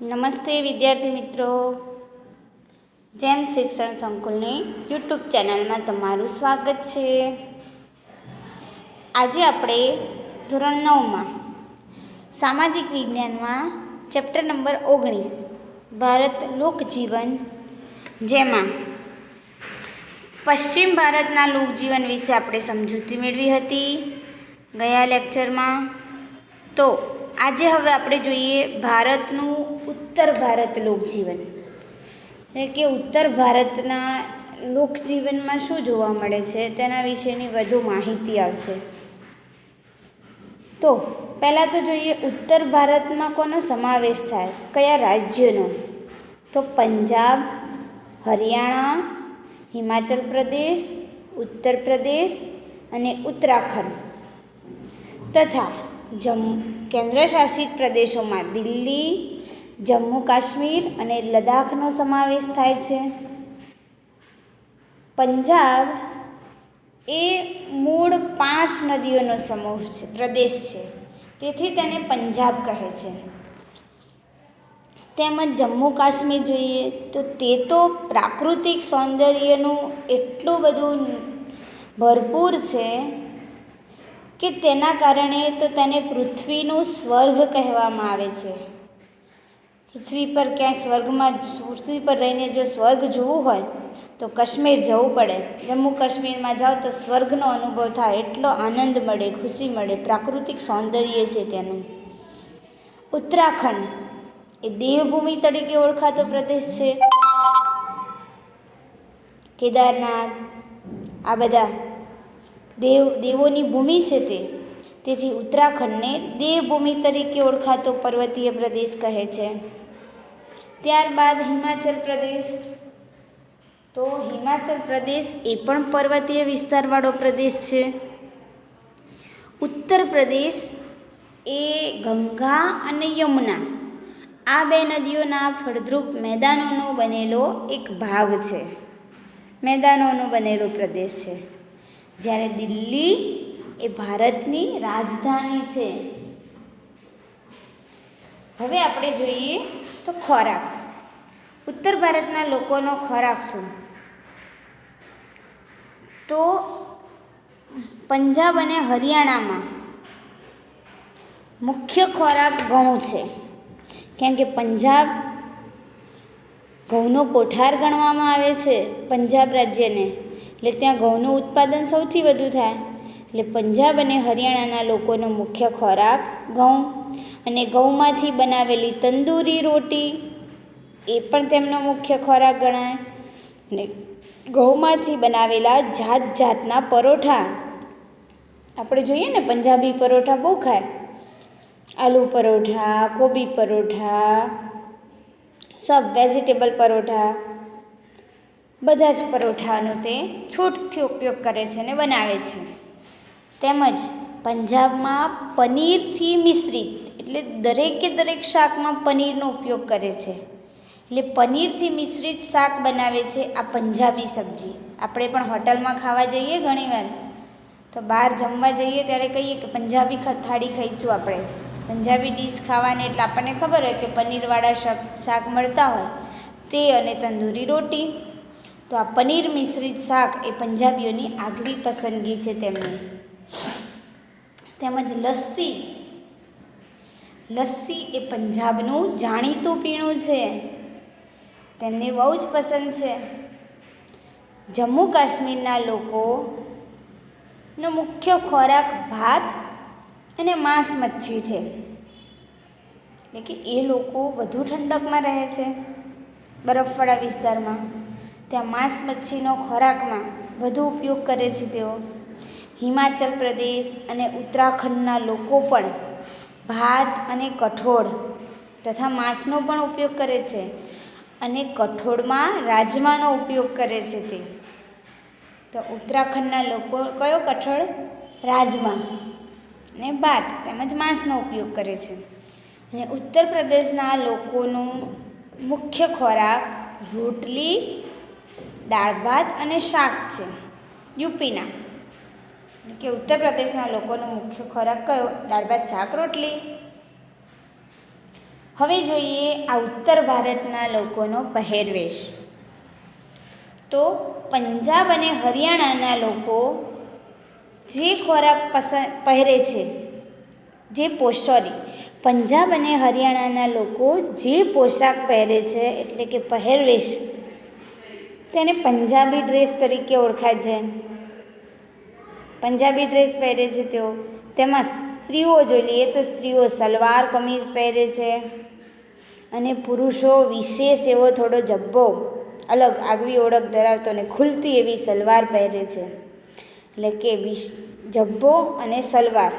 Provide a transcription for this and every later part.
નમસ્તે વિદ્યાર્થી મિત્રો, જેમ શિક્ષણ સંકુલની યુટ્યુબ ચેનલમાં તમારું સ્વાગત છે. આજે આપણે ધોરણ 9માં સામાજિક વિજ્ઞાનમાં ચેપ્ટર નંબર 19 ભારત લોકજીવન, જેમાં પશ્ચિમ ભારતના લોકજીવન વિશે આપણે સમજૂતી મેળવી હતી ગયા લેક્ચરમાં. તો આજે હવે આપણે જોઈએ ભારતનું ઉત્તર ભારત લોકજીવન, એટલે કે ઉત્તર ભારતના લોકજીવનમાં શું જોવા મળે છે તેના વિશેની વધુ માહિતી આવશે. તો પહેલાં તો જોઈએ ઉત્તર ભારતમાં કોનો સમાવેશ થાય, કયા રાજ્યોનો? તો પંજાબ, હરિયાણા, હિમાચલ પ્રદેશ, ઉત્તર પ્રદેશ અને ઉત્તરાખંડ તથા કેન્દ્રશાસિત પ્રદેશોમાં દિલ્હી, જમ્મુ કાશ્મીર અને લદ્દાખનો સમાવેશ થાય છે. પંજાબ એ મૂળ 5 નદીઓનો સમૂહ છે, પ્રદેશ છે, તેથી તેને પંજાબ કહે છે. તેમજ જમ્મુ કાશ્મીર જોઈએ તો તે તો પ્રાકૃતિક સૌંદર્યનું એટલું બધું ભરપૂર છે કે તેના કારણે તો તેને પૃથ્વીનું સ્વર્ગ કહેવામાં આવે છે. પૃથ્વી પર ક્યાંય પૃથ્વી પર રહીને જો સ્વર્ગ જોવું હોય તો કાશ્મીર જવું પડે. જમ્મુ કાશ્મીરમાં જાઓ તો સ્વર્ગનો અનુભવ થાય, એટલો આનંદ મળે, ખુશી મળે, પ્રાકૃતિક સૌંદર્ય છે તેનું. ઉત્તરાખંડ એ દેવભૂમિ તરીકે ઓળખાતો પ્રદેશ છે. કેદારનાથ આ બધા દેવોની ભૂમિ છે તેથી ઉત્તરાખંડને દેવભૂમિ તરીકે ઓળખાતો પર્વતીય પ્રદેશ કહે છે. ત્યારબાદ હિમાચલ પ્રદેશ, તો હિમાચલ પ્રદેશ એ પણ પર્વતીય વિસ્તારવાળો પ્રદેશ છે. ઉત્તર પ્રદેશ એ ગંગા અને યમુના આ બે નદીઓના ફળદ્રુપ મેદાનોનો બનેલો એક ભાગ છે, મેદાનોનો બનેલો પ્રદેશ છે. જ્યારે દિલ્હી એ ભારતની રાજધાની છે. હવે આપણે જોઈએ તો ખોરાક. ઉત્તર ભારતના લોકોનો ખોરાક શું? તો પંજાબ અને હરિયાણામાં મુખ્ય ખોરાક ઘઉં છે, કેમ કે પંજાબ ઘઉંનો કોઠાર ગણવામાં આવે છે પંજાબ રાજ્યને, એટલે ત્યાં ઘઉંનું ઉત્પાદન સૌથી વધુ થાય. એટલે પંજાબ અને હરિયાણાના લોકોનો મુખ્ય ખોરાક ઘઉં, અને ઘઉંમાંથી બનાવેલી તંદૂરી રોટી એ પણ તેમનો મુખ્ય ખોરાક ગણાય. અને ઘઉંમાંથી બનાવેલા જાત જાતના પરોઠા, આપણે જોઈએ ને પંજાબી પરોઠા બહુ ખાય, આલુ પરોઠા, કોબી પરોઠા, સબ વેજીટેબલ પરોઠા, બધા જ પરોઠાનો તે છૂટથી ઉપયોગ કરે છે અને બનાવે છે. તેમજ પંજાબમાં પનીરથી મિશ્રિત, એટલે દરેકે દરેક શાકમાં પનીરનો ઉપયોગ કરે છે, એટલે પનીરથી મિશ્રિત શાક બનાવે છે આ પંજાબી સબ્જી. આપણે પણ હોટલમાં ખાવા જઈએ ઘણીવાર, તો બહાર જમવા જઈએ ત્યારે કહીએ કે પંજાબી થાળી ખાઈશું, આપણે પંજાબી ડીશ ખાવાની, એટલે આપણને ખબર હોય કે પનીરવાળા શાક મળતા હોય તે, અને તંદૂરી રોટી. તો આ પનીર મિશ્રિત શાક એ પંજાબીઓની આગવી પસંદગી છે તેમની. તેમજ લસ્સી, લસ્સી એ પંજાબનું જાણીતું પીણું છે, તેમને બહુ જ પસંદ છે. જમ્મુ કાશ્મીરના લોકોનો મુખ્ય ખોરાક ભાત અને માંસ મચ્છી છે, એટલે કે એ લોકો વધુ ઠંડકમાં રહે છે, બરફવાળા વિસ્તારમાં. ત્યાં માંસ મચ્છીનો ખોરાકમાં વધુ ઉપયોગ કરે છે તેઓ. હિમાચલ પ્રદેશ અને ઉત્તરાખંડના લોકો પણ ભાત અને કઠોળ તથા માંસનો પણ ઉપયોગ કરે છે, અને કઠોળમાં રાજમાનો ઉપયોગ કરે છે તે. તો ઉત્તરાખંડના લોકો કયો કઠોળ? રાજમા અને ભાત તેમજ માંસનો ઉપયોગ કરે છે. અને ઉત્તર પ્રદેશના લોકોનો મુખ્ય ખોરાક રોટલી, દાળ ભાત અને શાક છે. યુપીના, એટલે કે ઉત્તર પ્રદેશના લોકોનો મુખ્ય ખોરાક કયો? દાળ ભાત શાક રોટલી. હવે જોઈએ આ ઉત્તર ભારતના લોકોનો પહેરવેશ. તો પંજાબ અને હરિયાણાના લોકો જે ખોરાક પહેરે છે, પંજાબ અને હરિયાણાના લોકો જે પોશાક પહેરે છે એટલે કે પહેરવેશ, તેને પંજાબી ડ્રેસ તરીકે ઓળખાય છે. પંજાબી ડ્રેસ પહેરે છે તેમાં સ્ત્રીઓ જોઈએ તો સ્ત્રીઓ સલવાર કમીઝ પહેરે છે અને પુરુષો વિશેષ એવો થોડો જબ્બો, અલગ આગવી ઓળખ ધરાવતો અને ખુલતી એવી સલવાર પહેરે છે, એટલે કે જબ્બો અને સલવાર.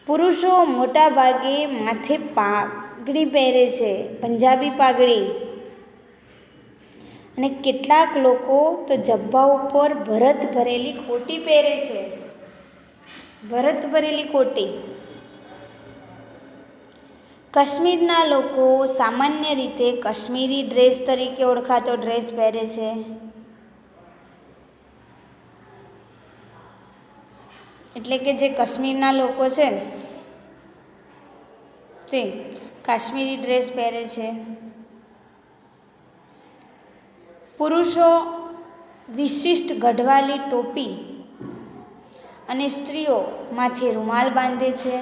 પુરુષો મોટા ભાગે માથે પાઘડી પહેરે છે, પંજાબી પાઘડી, અને કેટલાક લોકો તો જબ્બા ઉપર ભરત ભરેલી કોટી પહેરે છે, ભરત ભરેલી કોટી. કાશ્મીરના લોકો સામાન્ય રીતે કાશ્મીરી ડ્રેસ તરીકે ઓળખાતો ડ્રેસ પહેરે છે. એટલે કે જે કાશ્મીરના લોકો છે તે કાશ્મીરી ડ્રેસ પહેરે છે. પુરુષો વિશિષ્ટ ગઢવાલી ટોપી અને સ્ત્રીઓ માથે રૂમાલ બાંધે છે.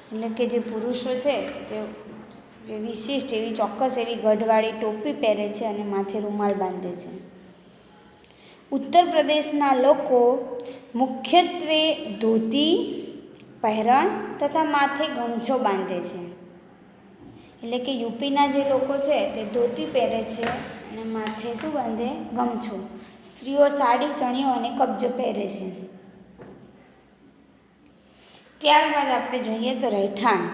એટલે કે જે પુરુષો છે તે વિશિષ્ટ એવી ચોક્કસ એવી ગઢવાળી ટોપી પહેરે છે અને માથે રૂમાલ બાંધે છે. ઉત્તર પ્રદેશના લોકો મુખ્યત્વે ધોતી પહેરણ તથા માથે ગમછો બાંધે છે. એટલે કે યુપીના જે લોકો છે તે ધોતી પહેરે છે અને માથે શું બાંધે? ગમછો. સ્ત્રીઓ સાડી, ચણિયો અને કબજો પહેરે છે. ત્યારબાદ આપણે જોઈએ તો રહેઠાણ.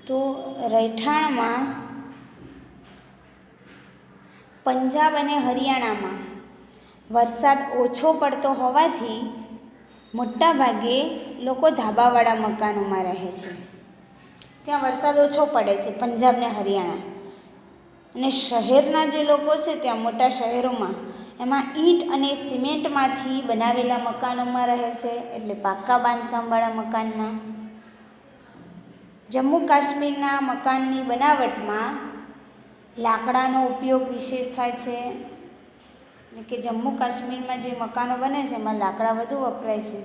તો રહેઠાણમાં પંજાબ અને હરિયાણામાં વરસાદ ઓછો પડતો હોવાથી મોટા ભાગે લોકો ધાબાવાળા મકાનોમાં રહે છે. ત્યાં વરસાદ ઓછો પડે છે પંજાબ ને હરિયાણા. અને શહેરના જે લોકો છે ત્યાં મોટા શહેરોમાં એમાં ઈંટ અને સિમેન્ટમાંથી બનાવેલા મકાનોમાં રહે છે, એટલે પાક્કા બાંધકામવાળા મકાનમાં. જમ્મુ કાશ્મીરના મકાનની બનાવટમાં લાકડાનો ઉપયોગ વિશેષ થાય છે. એટલે કે જમ્મુ કાશ્મીરમાં જે મકાનો બને છે એમાં લાકડા વધુ વપરાય છે.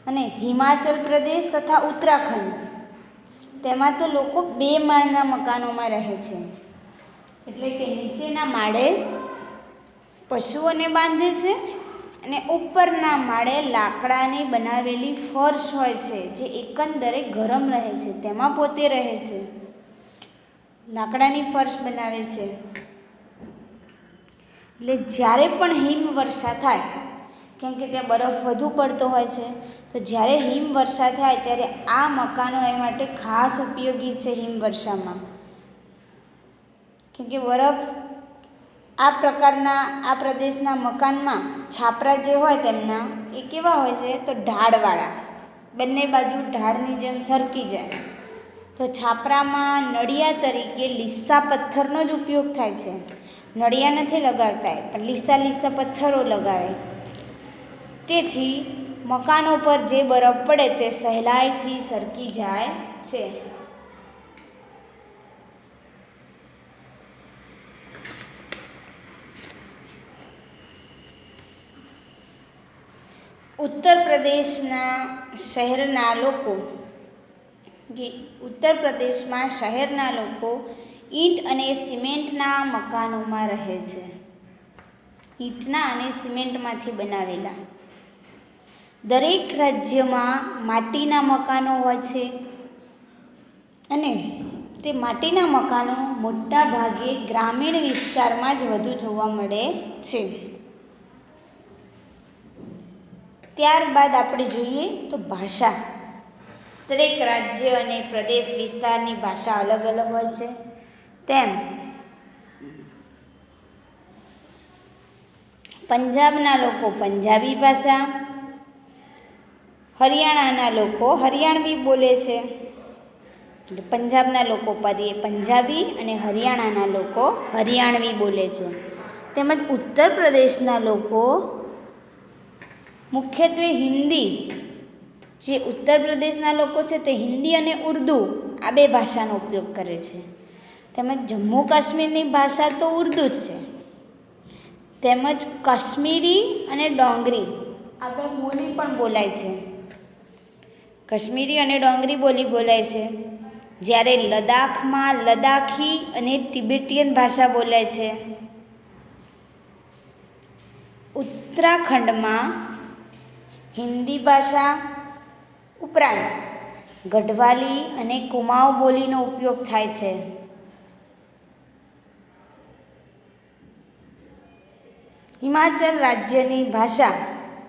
અને હિમાચલ પ્રદેશ તથા ઉત્તરાખંડ તેમાં તો લોકો 2 માળના મકાનોમાં રહે છે. એટલે કે નીચેના માળે પશુઓને બાંધે છે અને ઉપરના માળે લાકડાની બનાવેલી ફર્શ હોય છે જે એકંદરે ગરમ રહે છે, તેમાં પોતે રહે છે. લાકડાની ફર્શ બનાવે છે. એટલે જ્યારે પણ હિમવર્ષા થાય, કેમ કે ત્યાં બરફ વધુ પડતો હોય છે, તો જ્યારે હિમવર્ષા થાય ત્યારે આ મકાનો એ માટે ખાસ ઉપયોગી છે હિમવર્ષામાં. કેમ કે બરફ આ પ્રકારના આ પ્રદેશના મકાનમાં છાપરા જે હોય તેમના એ કેવા હોય છે? તો ઢાળવાળા, બંને બાજુ ઢાળની જેમ સરકી જાય. તો છાપરામાં નળિયા તરીકે લીસા પથ્થરનો જ ઉપયોગ થાય છે. નળિયા નથી લગાવતા પણ લીસા પથ્થરો લગાવે. તેથી મકાનો પર જે બરફ પડે તે સહેલાઈથી સરકી જાય છે. ઉત્તર પ્રદેશમાં શહેરના લોકો ઈંટ અને સિમેન્ટના મકાનોમાં રહે છે. ઈંટના અને સિમેન્ટમાંથી બનાવેલા. દરેક રાજ્યમાં માટીના મકાનો હોય છે અને તે માટીના મકાનો મોટા ભાગે ગ્રામીણ વિસ્તારમાં જ વધુ જોવા મળે છે. ત્યારબાદ આપણે જોઈએ તો ભાષા. દરેક રાજ્ય અને પ્રદેશ વિસ્તારની ભાષા અલગ અલગ હોય છે. તેમ પંજાબના લોકો પંજાબી ભાષા, હરિયાણાના લોકો હરિયાણવી બોલે છે. પંજાબના લોકો પંજાબી અને હરિયાણાના લોકો હરિયાણવી બોલે છે. તેમજ ઉત્તર પ્રદેશના લોકો મુખ્યત્વે હિન્દી જે ઉત્તર પ્રદેશના લોકો છે તે હિન્દી અને ઉર્દુ આ બે ભાષાનો ઉપયોગ કરે છે. તેમજ જમ્મુ કાશ્મીરની ભાષા તો ઉર્દુ જ છે. તેમજ કાશ્મીરી અને ડોંગરી આ બે બોલી પણ બોલાય છે. કાશ્મીરી અને ડોંગરી બોલી બોલાય છે. જ્યારે લદ્દાખમાં લદ્દાખી અને તિબેટિયન ભાષા બોલાય છે. ઉત્તરાખંડમાં હિન્દી ભાષા ઉપરાંત ગઢવાલી અને કુમાઉં બોલીનો ઉપયોગ થાય છે. હિમાચલ રાજ્યની ભાષા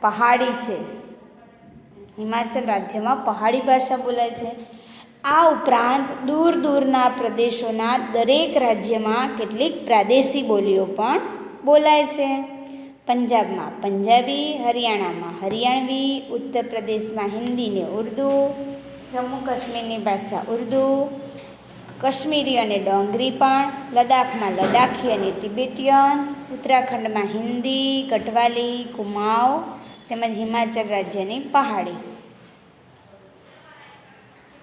પહાડી છે. હિમાચલ રાજ્યમાં પહાડી ભાષા બોલાય છે. આ ઉપરાંત દૂર દૂરના પ્રદેશોના દરેક રાજ્યમાં કેટલીક પ્રાદેશિક બોલીઓ પણ બોલાય છે. પંજાબમાં પંજાબી, હરિયાણામાં હરિયાણવી, ઉત્તર પ્રદેશમાં હિન્દી ને ઉર્દુ, જમ્મુ કાશ્મીરની ભાષા ઉર્દુ, કાશ્મીરી અને ડોંગરી પણ, લદ્દાખમાં લદ્દાખી અને તિબેટિયન, ઉત્તરાખંડમાં હિન્દી, ગઢવાલી, કુમાઉં તેમજ હિમાચલ રાજ્યની પહાડી.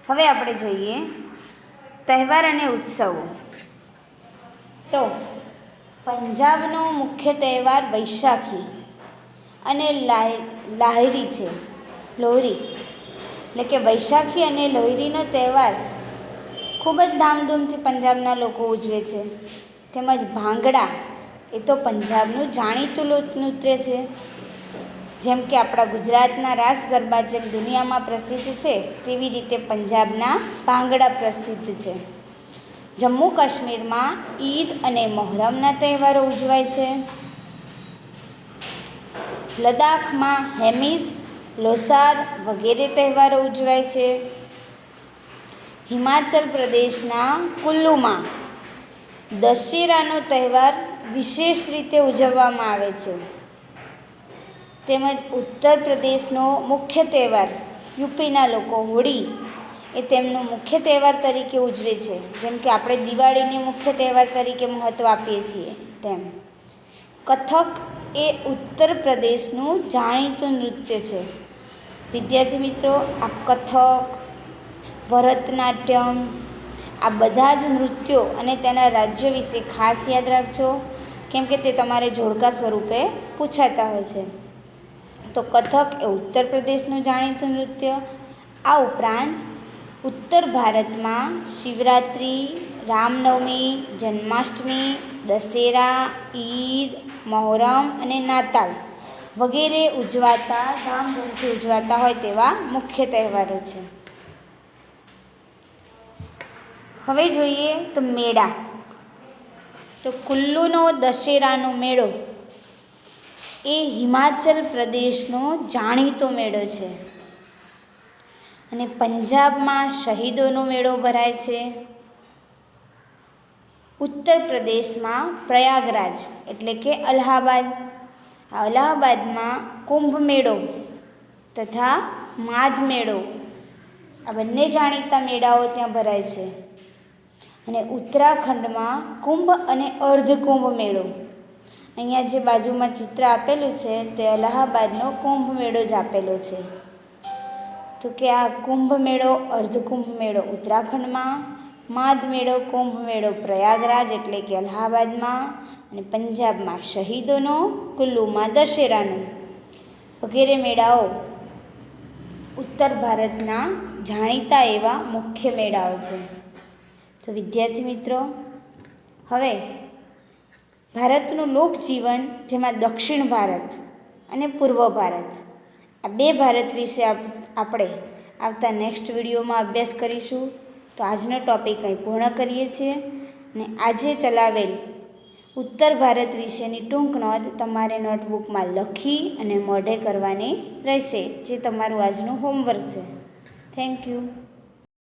હવે આપણે જોઈએ તહેવાર અને ઉત્સવો. તો પંજાબનો મુખ્ય તહેવાર વૈશાખી અને લાહરી છે. લોહરી એટલે કે વૈશાખી અને લોહરીનો તહેવાર ખૂબ જ ધામધૂમથી પંજાબના લોકો ઉજવે છે. તેમજ ભાંગડા એ તો પંજાબનું જાણીતું લોકનૃત્ય છે. જેમ કે આપણા ગુજરાતના રાસ ગરબા જેમ દુનિયામાં પ્રસિદ્ધ છે તેવી રીતે પંજાબના ભાંગડા પ્રસિદ્ધ છે. જમ્મુ કાશ્મીરમાં ઈદ અને મોહરમના તહેવારો ઉજવાય છે. લદ્દાખમાં હેમિસ, લોસાર વગેરે તહેવારો ઉજવાય છે. હિમાચલ પ્રદેશના કુલ્લુમાં દશેરાનો તહેવાર વિશેષ રીતે ઉજવવામાં આવે છે. તેમજ ઉત્તર પ્રદેશનો મુખ્ય તહેવાર યુપીના લોકો હોળી એ તેમનો મુખ્ય તહેવાર તરીકે ઉજવે છે. જેમ કે આપણે દિવાળીને મુખ્ય તહેવાર તરીકે મહત્ત્વ આપીએ છીએ તેમ કથક એ ઉત્તર પ્રદેશનું જાણીતું નૃત્ય છે. વિદ્યાર્થી મિત્રો, આ કથક, ભરતનાટ્યમ આ બધા જ નૃત્યો અને તેના રાજ્યો વિશે ખાસ યાદ રાખજો, કેમ કે તે તમારે જોડકા સ્વરૂપે પૂછાતા હોય છે. તો કથક એ ઉત્તર પ્રદેશનું જાણીતું નૃત્ય. આ ઉપરાંત ઉત્તર ભારતમાં શિવરાત્રિ, રામનવમી, જન્માષ્ટમી, દશેરા, ઈદ, મોહરમ અને નાતાલ વગેરે ઉજવાતા ધામધૂમથી ઉજવાતા હોય તેવા મુખ્ય તહેવારો છે. હવે જોઈએ તો મેળા. તો કુલ્લુનો દશેરાનો મેળો એ હિમાચલ પ્રદેશનો જાણીતો મેળો છે. અને પંજાબમાં શહીદોનો મેળો ભરાય છે. ઉત્તર પ્રદેશમાં પ્રયાગરાજ એટલે કે અલ્હાબાદ, અલ્હાબાદમાં કુંભ મેળો તથા માધ મેળો આ બંને જાણીતા મેળાઓ ત્યાં ભરાય છે. અને ઉત્તરાખંડમાં કુંભ અને અર્ધકુંભ મેળો, અહીંયા જે બાજુમાં ચિત્ર આપેલું છે તે અલ્હાબાદનો કુંભ મેળો જ આપેલો છે. તો કે આ કુંભ મેળો, અર્ધકુંભ મેળો ઉત્તરાખંડમાં, માધ મેળો, કુંભ મેળો પ્રયાગરાજ એટલે કે અલ્હાબાદમાં, અને પંજાબમાં શહીદોનો, કુલ્લુમાં દશેરાનો વગેરે મેળાઓ ઉત્તર ભારતના જાણીતા એવા મુખ્ય મેળાઓ છે. તો વિદ્યાર્થી મિત્રો, હવે ભારતનું લોકજીવન જેમાં દક્ષિણ ભારત અને પૂર્વ ભારત આ બે ભારત વિશે આપણે આવતા નેક્સ્ટ વિડીયોમાં અભ્યાસ કરીશું. તો આજનો ટૉપિક અહીં પૂર્ણ કરીએ છીએ. અને આજે ચલાવેલ ઉત્તર ભારત વિશેની ટૂંક નોંધ તમારે નોટબુકમાં લખી અને મોઢે કરવાની રહેશે, જે તમારું આજનું હોમવર્ક છે. Thank you.